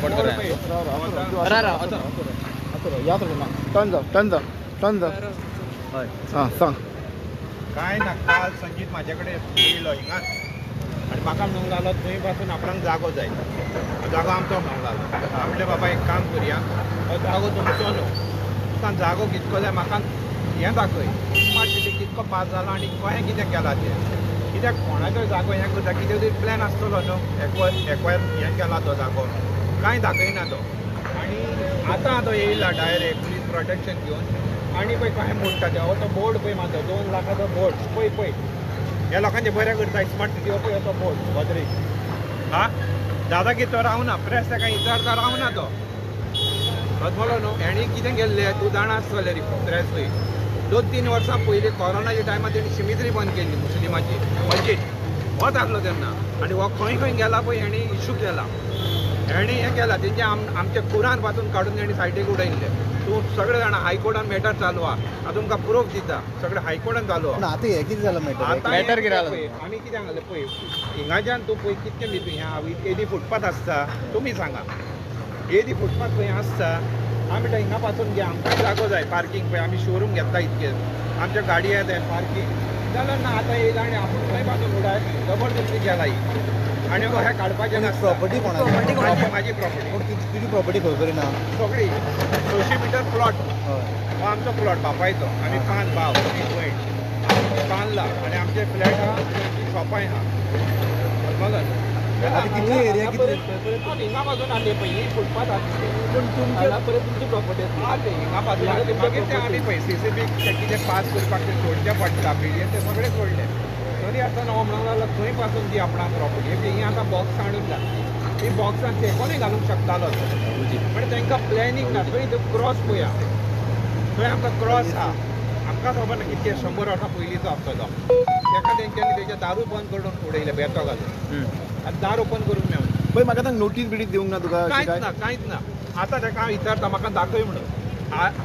Record कर सांग काय ना काल संगीत माझ्याकडे येयलो हिंगा आणि म्हाका म्हणूंक लागलो थंय पासून आपणाक जागो जाय जागो आमचो म्हणूंक लागलो हांव म्हणलें बाबा एक काम करया हो जागो तुमचो न्हू तुका जागो कितको जाय म्हाका हें दाखय स्मार्ट सिटी कितको पास जालो आनी कशें कितें केलां तें कित्याक कोणाचो जागो हें करता कितें तरी प्लॅन आसतलो न्हू एक्वायर हें केला तो जागो कांय दाखयना तो आनी आतां तो येयला डायरेक्ट पुलीस प्रोटेक्शन घेवन आनी पळय कशें मोडटा ते हो तो बोर्ड पळय म्हाजो 2 लाखाचो बोर्ड पळय ह्या लोकांचे बरें करता स्मार्ट सिटी हो पळय तो बोर्ड भद्रेक हा दादा कितें तो रावना प्रेस ताका विचारता रावना तो बोलो न्हू हेणी कितें केल्लें तूं जाणा आसतलें रे प्रेस थंय 2-3 वर्सां पयलीं कोरोनाच्या टायमार तेणी शिमित्री बंद केल्ली मुस्लिमाची मस्जीद हो जाल्लो तेन्ना आनी हो खंय खंय गेला पळय हेणी इशू केला हेणी हें केलां तेंचे आमचे कुरान पासून काडून तेणी सायडीक उडयल्ले तूं सगळे जाणा हायकोर्टान मॅटर चालू आहा हांव तुमकां प्रूफ दिता सगळे हायकोर्टान चालू आहा आतां हें कितें जालां मॅटर कितें जालां आमी कितें सांगलें पळय हिंगाच्यान तूं पळय कितकें लिपी एदी फुटपाथ आसता तुमी सांगा एदी फुटपाथ खंय आसता आमी हिंगा पासून घे आमकां जागो जाय पार्किंग पळय आमी शोरूम घेता इतके आमच्या गाडये येता पार्किंग जाल्यार ना आतां येयला आनी आपूण खंय पासून उडाय जबरदस्ती गेला ही आनी हे काडपाचें ना प्रॉपर्टी कोणाची म्हाजी प्रॉपर्टी तुजी प्रॉपर्टी खंय करिना सगळी 200 मिटर प्लॉट हो आमचो प्लॉट बापायचो आमी 5 भाव 3 भयण बांदला आनी आमचे फ्लॅट आहा शॉपाय आहा समजलं आतां कितली एरिया कितली हिंगा पासून आले पळय ही फुटपाथ पूण तुमच्या परत तुमची प्रॉपर्टी आसा हिंगा पासून मागीर ते आमी पळय सीसीबी कितें पास करपाक ते सोडचें पडटा पिडिएन ते सगळे सोडले तरी आसतना हो म्हणूंक लागलो थंय पासून दी आपणाक प्रॉपर्टी ही आतां बॉक्स हाडून घातली ती बॉक्सान ते कोणूय घालूंक शकतालो पण तांकां प्लॅनिंग ना थंय तो क्रॉस पळया थंय आमकां क्रॉस आहा आमकां खबर ना कितके 100 वर्सां पयलींचो आसतलो ताका तेंच्यांनी तेजे दारू बंद करून उडयले बेतो घालून आतां दार ओपन करूंक मेळना पळय म्हाका आतां नोटीस बिटीस दिवंक ना तुका कांयच ना आतां ताका हांव विचारता म्हाका दाखय म्हणून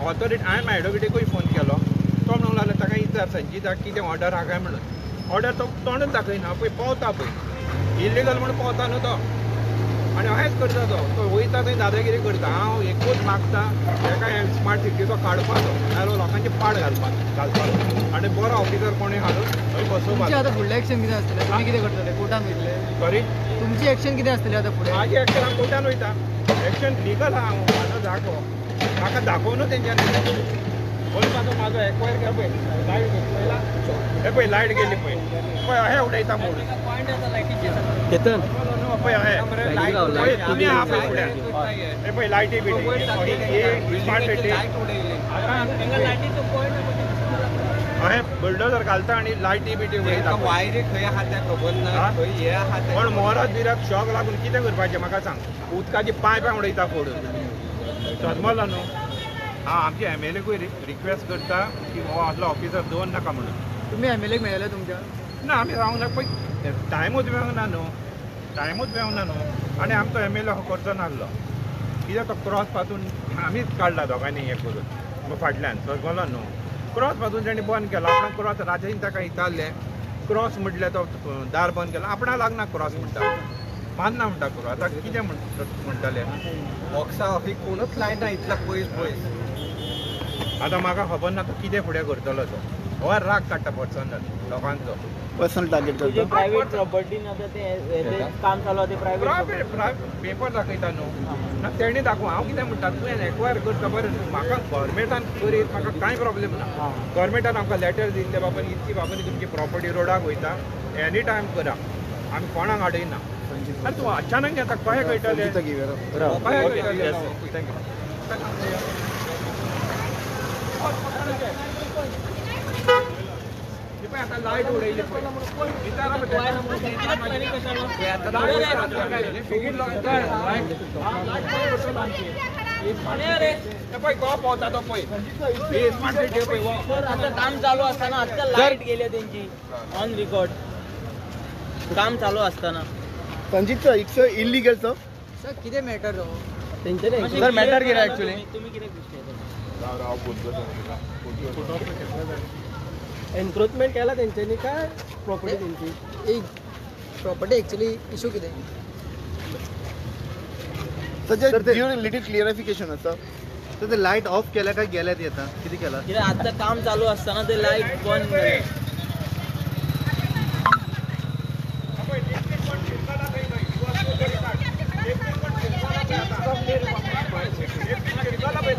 ऑथॉरिटी हांवें एडवोकेटीकूय फोन केलो तो म्हणूंक लागलो ताका विचार संजीताक कितें ऑर्डर आहा काय म्हणून ऑर्डर तो तोंडूच दाखयना पळय पावता पळय इलिगल म्हणून पावता न्हू तो आनी अशेंच करता तो वयता थंय दादागिरी करता हांव एकूच मागता ताका स्मार्ट सिटीचो काडपाचो नाजाल्यार लोकांचे पाड घालपाचो आनी बरो ऑफिसर कोणूय हाडून थंय बसोवपाचो आतां फुडलें एक्शन कितें आसतलें तुमी कितें करतले कोर्टान वयतले सॉरी तुमची एक्शन कितें आसतली आतां फुडें म्हाजी एक्शन हांव कोर्टान वयता एक्शन लिगल आहा म्हाजो जागो म्हाका दाखोवनूच तेंच्यांनी बोलपाचो म्हाजो एक्वायर केलो पळय लायट पळयला हे पळय लायट गेली पळय पळय अशें उडयता मोड केतन पळय अशें तुमी आहा पळय फुड्यान हे पळय लायटी बिटी स्मार्ट सिटी अशें बुलडोजर घालता आनी लायटी बिटी उडयता वायरी खंय आहा तें खबर ना खंय हे आहा तें पण मोहरात बिराक शॉक लागून कितें करपाचें म्हाका सांग उदकाची पायपां उडयता फोडून समजलो न्हू हांव आमच्या एमएलएकूय रिक्वेस्ट करता की हो असलो ऑफिसर दवरनाका नाका म्हणून तुमी एमएलएक मेळयले तुमच्या ना आमी रावंक ना पळय टायमूच मेळूंक ना न्हू आनी आमचो एमएलए हो करचो नासलो कित्याक तो क्रॉस पासून आमीच काडला दोगांनी हें करून फाटल्यान समजलो न्हू क्रॉस पासून ताणें बंद केलो आपणाक क्रॉस रातीन ताका इतारले क्रॉस म्हटल्यार तो दार बंद केलो आपणा लागना क्रॉस म्हणटा मानना म्हणटा करूं आतां कितें म्हणटाले बॉक्सा ऑफीस कोणूच लायना इतल्या पयस आतां म्हाका खबर ना तो कितें फुडें करतलो तो हो राग काडटा पर्सनल लोकांचो पर्सनल टार्गेट करता प्रायवेट प्रॉपर्टीन आतां ते काम चालू आहा ते प्रायवेट पेपर दाखयता न्हू ना तेणी दाखोव हांव कितें म्हणटा तुवें एक्वायर करता बरें म्हाका गव्हर्मेंटान करीत म्हाका कांय प्रॉब्लेम ना गव्हर्मेंटान आमकां लेटर दिल्ले बाबा इतकी बाबा तुमची प्रॉपर्टी रोडाक वयता एनी टायम करा आमी कोणाक आडयना आनी तूं अचानक घेता कशें कळटलें कशें कळटलें आतां लायट उडयली पळय गो पावता तो पळय स्मार्ट सिटी पळय आतां काम चालू आसतना आतां लायट गेली तेंची ऑन रिकॉर्ड काम चालू आसतना Sanjeet sir it's illegal sir कितें मॅटर तो तेंच्यानी सर मॅटर कितें एक्चुअली तुमी कितें एन्क्रोचमेंट केला तेंच्यांनी काय प्रॉपर्टी तेंची एक प्रॉपर्टी एक्चुअली इशू कितें ताचे लिटील क्लियरिफिकेशन आसा. तर ते लाईट ऑफ केल्या काय गेल्यात येता किती केला कित्याक आतां काम चालू असताना ते लाईट बंद केले.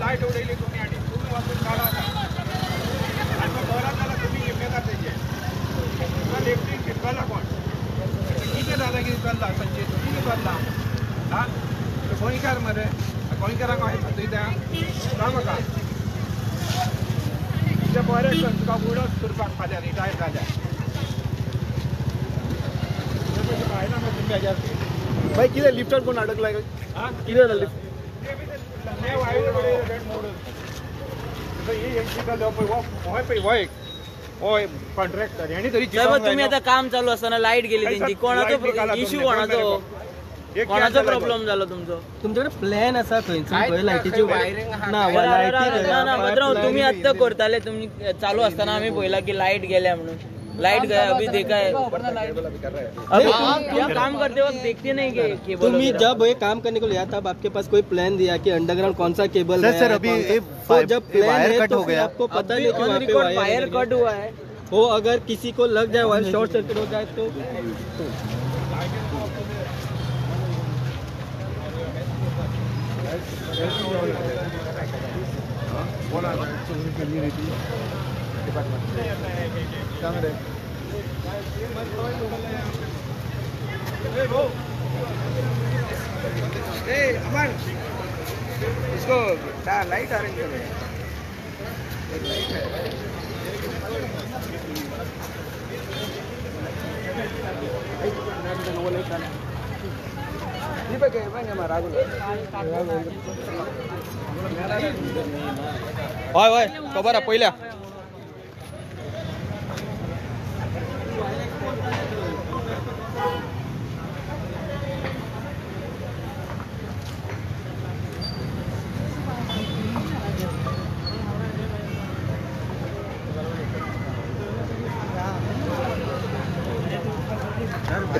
लायट उडयली तुम्ही आणि तुम्ही वाचून काढा आणि मग बरात जाल्यार तुम्ही जिम्मेदार तेजे इलेक्ट्रीक शिकला कोण कितें दादागिरी चल्ला संजय कितें चल्ला हा गोंयकार मरे गोंयकारांक हांवें फाटयता सांग म्हाका ते बरें तुका उडत करपाक फाल्यां रिटायर जाल्यार भायना मागीर तुमी हेज्यार भाई कितें लिफ्टार कोण अडकलाय हा कितें जालें लिफ्ट कॉन्ट्रॅक्टर यांनी तरी साहेब तुम्ही आता काम चालू असताना लाईट गेली त्यांची कोणाचो इश्यू कोणाचो प्रॉब्लेम झाला तुमचो तुमच्याकडे प्लॅन असा खंयची लायटीची वायरिंग ना भद्राव तुम्ही आत्ता करताले तुम्ही चालू असताना आम्ही पहिला की लाईट गेल्या म्हणून लाइट गया अभी देखा है अभी काम करते वक्त देखते नहीं कि केबल तुम्ही जब ये काम करने को लिया तब आपके पास कोई प्लान दिया कि अंडरग्राउंड कौन सा केबल सर अभी तो जब प्लान वायर है कट तो हो फिर गया आपको पता नहीं कि ऑन वहाँ पे रिकॉर्ड वायर कट हुआ है वो अगर किसी को लग जाए वायर शॉर्ट सर्किट हो जाए तो अमन इसको लाइट अरेंज करो होय होय खबर आहे पहिल्या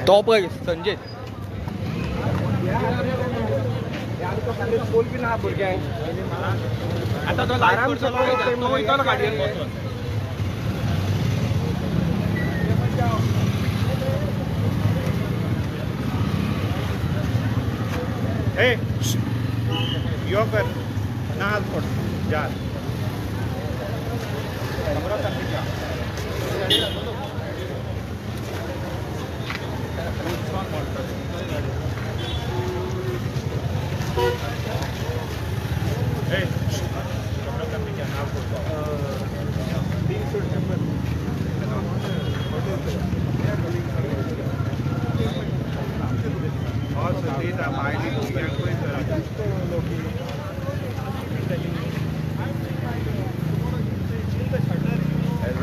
टॉप आहे संजय स्कूल बी ना भुरग्यांक आता तो आराम तो वयतलो गाडयेन बसून ए यो कर नाल फोड जा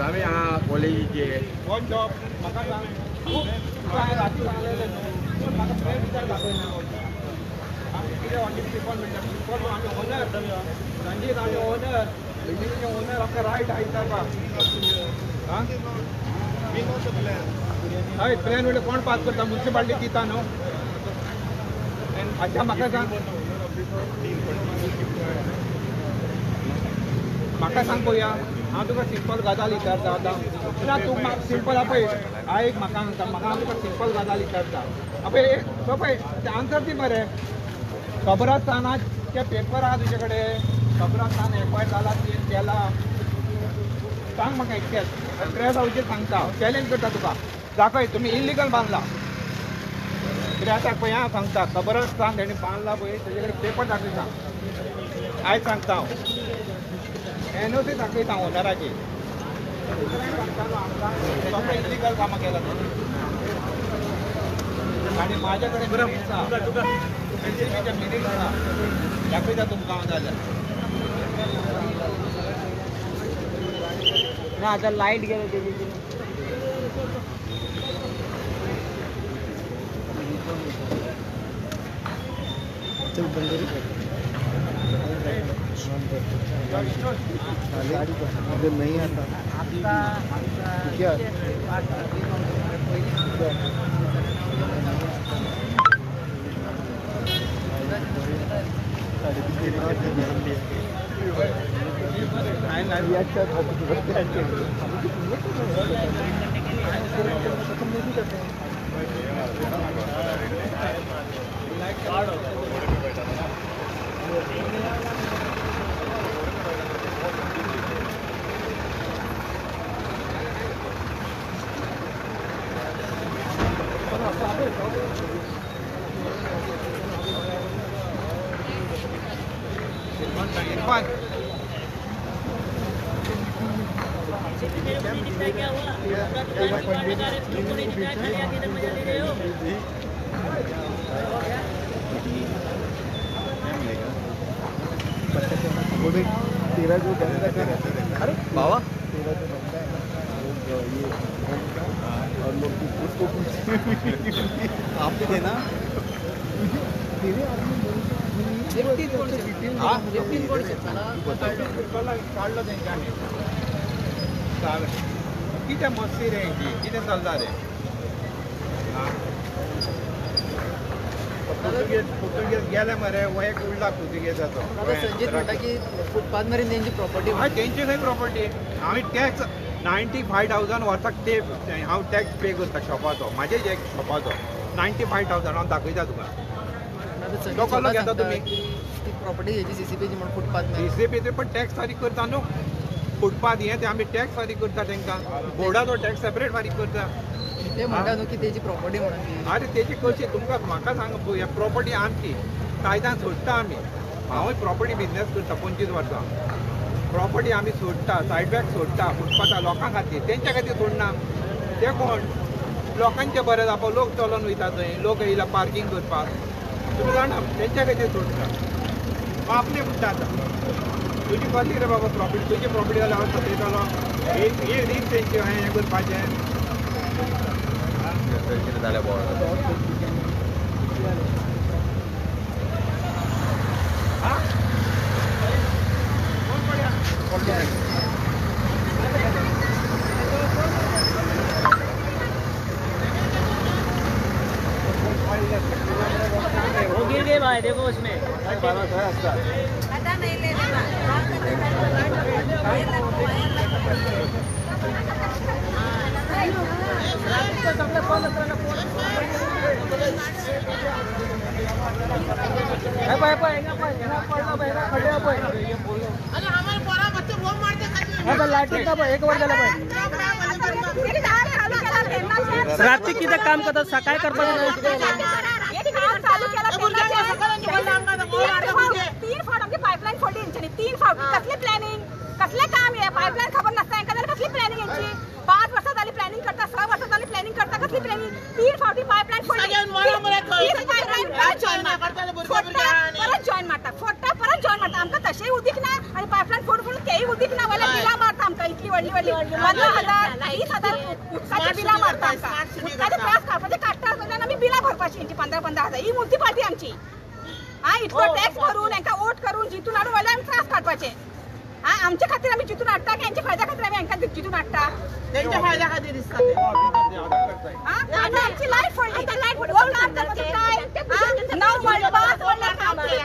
आम्ही हा कॉलेजीचे वन जॉब म्हाका सांग खूप राती म्हाका फ्रेंड विचार दाखयना आमी कितें ऑन प्रिफर म्हणटा प्रिफर आमी ओनर रणजीत आमी ओनर बिल्डिंगचे ओनर आमकां रायट आहा विचारपाक हां हय प्लॅन म्हणजे कोण पास करता म्युन्सिपालिटी दिता न्हू अच्छा म्हाका सांग म्हाका सांग पळोवया हांव तुका सिंपल गजाल विचारता आतां ना तूं म्हाका सिंपल आपय आयक म्हाका सांगता म्हाका हांव तुका सिंपल गजाल विचारता आपय तो पळय ते आन्सर दी मरे खबरास्तानात ते पेपर आहा तुजे कडेन खबरास्तान एक्वायर जाला चेंज केला सांग म्हाका इतकेंच प्रेस हावचेर सांगता चॅलेंज करता तुका दाखय तुमी इल्लिगल बांदला कित्याक आतां पळय हांव सांगता खबरास्तान तेणी बांदला पळय तेजे कडेन पेपर दाखय सांग आयज सांगता हांव एनओसी दाखयता ओनराची इलिगल कामां केला आणि माझ्याकडे मिनिट्स आहा दाखयता तुमकां हांव जाल्यार ना आता लाईट गेले त्याची अगर नहीं आता क्या इरफान तेरा जो बंदा है, अरे बाबा तेरा जो बंदा है ना, ये और लोग उसको आप भी देना तेरे आदमी काढलं त्यांच्यानी किती मस्ती रे किती चालता रे पोर्तुगेज गेले मरे वय उडला पोर्तुगेजाचो संजीत म्हणटा की फुटपाथ मेरेन तेंची प्रॉपर्टी हय तेंची खंय प्रॉपर्टी हांवें टॅक्स 95,000 वर्साक ते हांव टॅक्स पे करता शॉपाचो म्हाजे जे शॉपाचो 95,000 हांव दाखयता तुका तो कसलो घेता तुमी ती प्रॉपर्टी हेची सीसीपीची म्हणून फुटपाथ सीसीपी पण टॅक्स फारीक करता न्हू फुटपाथ हे ते आमी टॅक्स फारीक करता तांकां बोर्डाचो टॅक्स सेपरेट फारीक करता ते म्हणटा न्हू की तेची प्रॉपर्टी म्हणून ती अरे तेची कशी तुमकां म्हाका सांग हे प्रॉपर्टी आमची कायद्यान सोडटा आमी हांवूय प्रॉपर्टी बिजनेस करता 25 वर्सां प्रॉपर्टी आमी सोडटा सायडबॅक सोडटा फुटपाथा लोकां खातीर तेंच्या खातीर सोडना ते कोण लोकांचे बरें जावपा लोक चलोन वयता थंय लोक येयला पार्किंग करपाक तुमी जाणा तेंच्या खातीर सोडटा आपली म्हणटा आतां तुजी कशी रे बाबा प्रॉफिट तुजी प्रॉपर्टी जाल्यार हांव सतयतलो ही रीत तेंची हें करपाचें कितें जालें बोर्ड वो गिर गए भाई देखो उसमें पता नहीं ले लेना रात्री किती काम करतात सकाळी करतात तीन फावट आमची पाईपलाईन फोडली यांच्यानी 3 फावट कसली प्लॅनिंग कसले काम आहे पाईपलाईन खबर नसता एखाद्याला कसली प्लॅनिंग यांची 5 वर्षात आली प्लॅनिंग करता 6 वर्षात आली प्लॅनिंग करता कसली प्लॅनिंग 3 फावटी पाईपलाईन फोडली परत जॉईन मारतात फोडता परत जॉईन मारता आमका तशेही उदीक ना आणि पाईपलाईन फोडून तेही उदीक ना वाला बिला मारता आमका इतकी वडली 15,000 20,000 उदकाची बिला मारता आमका उदकाचे त्रास काढपाचे काढता असताना आम्ही बिला भरपाची यांची 15,000 ही मूर्ती पार्टी आमची हा इतकं टॅक्स भरून यांका वोट करून जिथून आडू वाला आम्ही त्रास काढपाचे हा आमच्या खातीर आम्ही जिथून हाडटा की यांच्या फायद्या खातीर आम्ही यांका जिथून हाडटा त्यांच्या फायद्या खातीर दिसता आमची लाईट फोडली लाईट फोडली काय 9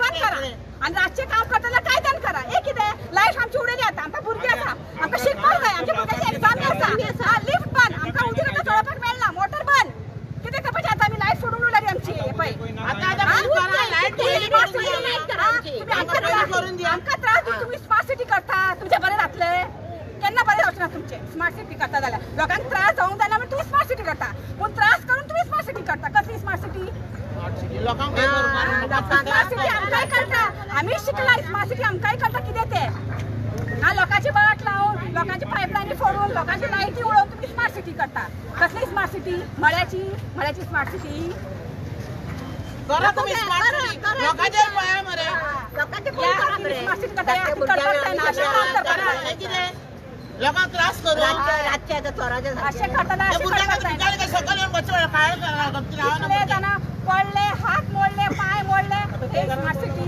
बंद करा आणि रातचे काम करताना कायद्यान करा हे कितें लाईट आमची उडयली आता आमकां भुरगीं आसा आमकां शिकपाक जाय आमच्या भुरग्यांची एक्झाम आसा लिफ्ट बंद आमकां उदीक आतां चळोवपाक मेळना मोटर बंद कितें करपाचें आतां आमी लाईट फोडून उडयली आमची हे पळय आमकां त्रास दिवन तुमी स्मार्ट सिटी करता तुमचें बरें जातलें केन्ना बरें जावचें ना तुमचें स्मार्ट सिटी करता जाल्यार लोकांक त्रास जावंक जायना म्हण तुमी स्मार्ट सिटी करता पूण त्रास करून तुमी स्मार्ट सिटी करता कसली स्मार्ट सिटी स्मार्ट सिटी आमकांय करता आमी शिकला स्मार्ट सिटी आमकांय करता कितें तें हा लोकांची बाट लावून लोकांची पायपलायनी फोडून लोकांची लायटी उडोवन तुमी स्मार्ट सिटी करता कसली स्मार्ट सिटी मळ्याची स्मार्ट सिटी करा तुम्ही स्मार्ट सिटी लोकांचे पळया मरे लोकांचे स्मार्ट सिटी करता लोकांक त्रास करून रातचे चोराचे अशें करताना कितले जाणां पडले हात मोडले पाय मोडले स्मार्ट सिटी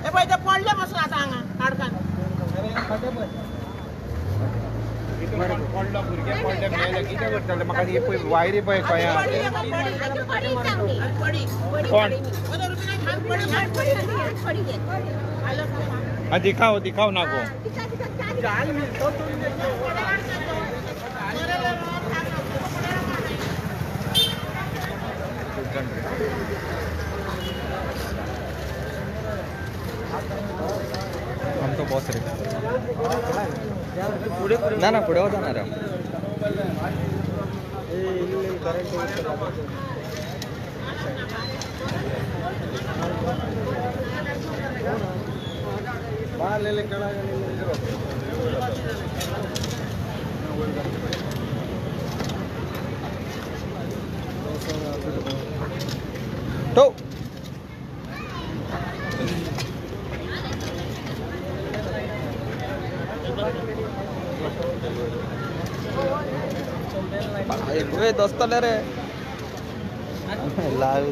हे पळय ते पडले पासून आतां हांगा काडकान पडलो भुरगे पडले मेले कितें करतले म्हाका हे पळय वायरी पळय कळ्या कोण दिखाओ दिखाओ ना गो हम तो बहुत ना ना पुढे होता ना रे तो दोस्तों रे लाल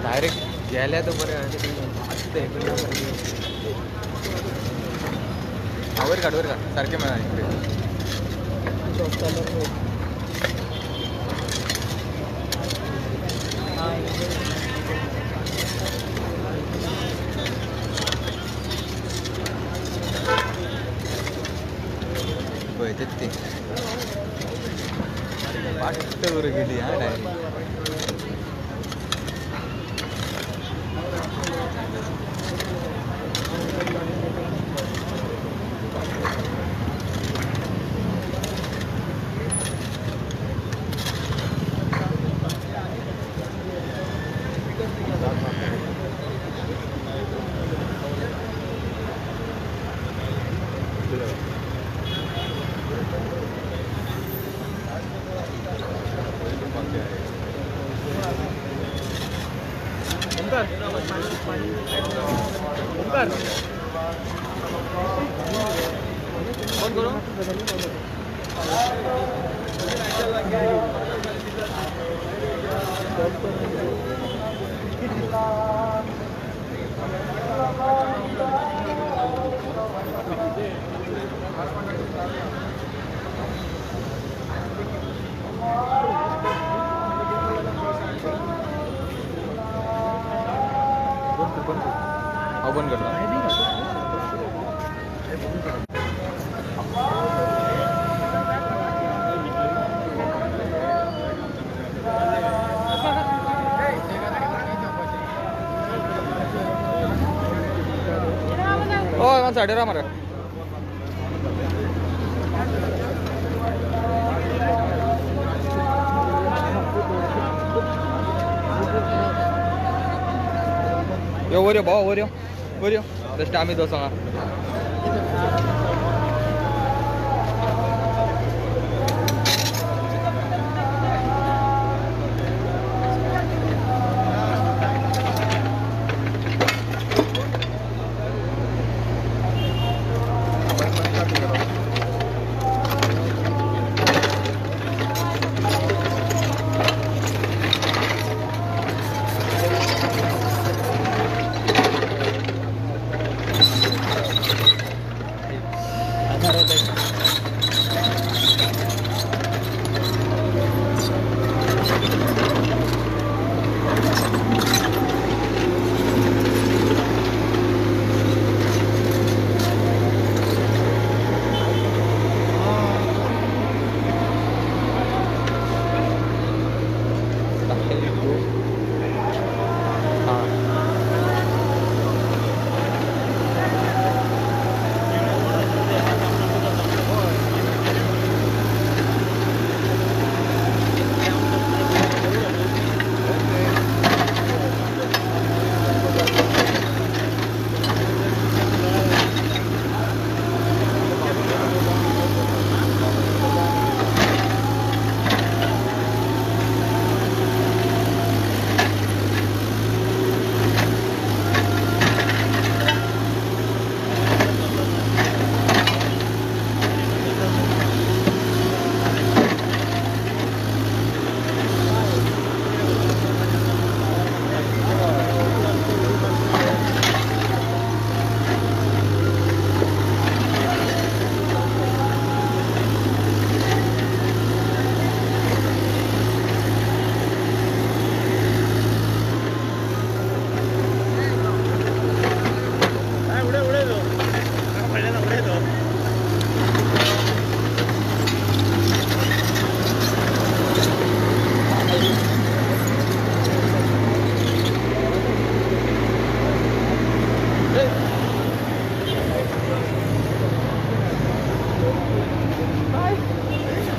डायरेक्ट घ्यायला तर बरं वर काढ सारखे मिळाले ते पाठ गेली हा डायरेक्ट बंद करता साढ़े मर वरयो भाऊ वरयो वरयो बेस्ट आम्ही दोस हांगा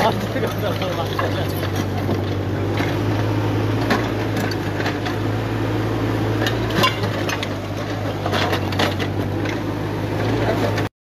아,